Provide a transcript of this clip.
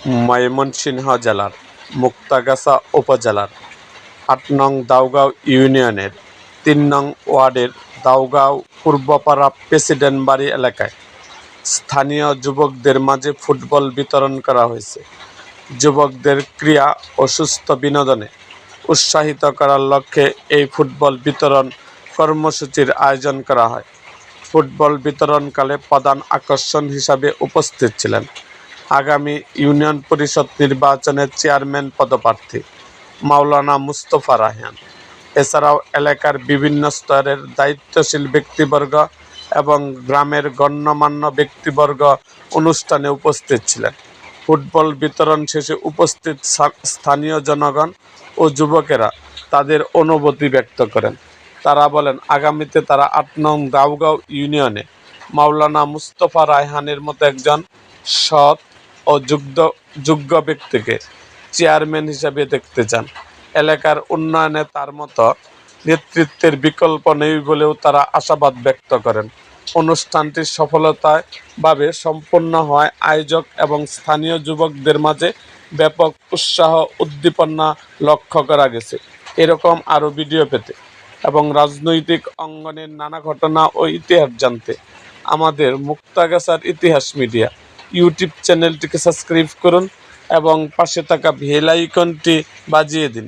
ময়মনসিংহ জেলার মুক্তাগাছা উপজেলার ৮ নং দাউগাঁও ইউনিয়নের ৩ নং ওয়ার্ডের দাউগাঁও পূর্বপাড়া প্রেসিডেন্ট বাড়ি এলাকায় স্থানীয় যুবকদের মাঝে ফুটবল বিতরণ করা হয়েছে। যুবকদের ক্রীড়া ও সুস্থ বিনোদনে উৎসাহিত করার লক্ষ্যে এই ফুটবল বিতরণ কর্মসূচির আয়োজন করা হয়। ফুটবল বিতরণকালে প্রধান আকর্ষণ হিসাবে উপস্থিত ছিলেন আগামী ইউনিয়ন পরিষদ নির্বাচনের চেয়ারম্যান পদপ্রার্থী মাওলানা মুস্তফা রায়হান। এছাড়াও এলাকার বিভিন্ন স্তরের দায়িত্বশীল ব্যক্তিবর্গ এবং গ্রামের গণ্যমান্য ব্যক্তিবর্গ অনুষ্ঠানে উপস্থিত ছিলেন। ফুটবল বিতরণ শেষে উপস্থিত স্থানীয় জনগণ ও যুবকেরা তাদের অনুভূতি ব্যক্ত করেন। তারা বলেন, আগামীতে তারা ৮ নং দাউগাঁও ইউনিয়নে মাওলানা মুস্তফা রায়হানের মতো একজন সৎ ও যোগ্য ব্যক্তিকে চেয়ারম্যান হিসেবে দেখতে চান। এলাকার উন্নয়নে তার মতো নেতৃত্বের বিকল্প নেই বলেও তারা আশাবাদ ব্যক্ত করেন। অনুষ্ঠানটি সফলতাভাবে সম্পন্ন হওয়ায় আয়োজক এবং স্থানীয় যুবকদের মাঝে ব্যাপক উৎসাহ উদ্দীপনা লক্ষ্য করা গেছে। এরকম আরও ভিডিও পেতে এবং রাজনৈতিক অঙ্গনের নানা ঘটনা ও ইতিহাস জানতে আমাদের মুক্তাগাছার ইতিহাস মিডিয়া ইউটিউব চ্যানেলটিকে সাবস্ক্রাইব করুন এবং পাশে থাকা বেল আইকনটি বাজিয়ে দিন।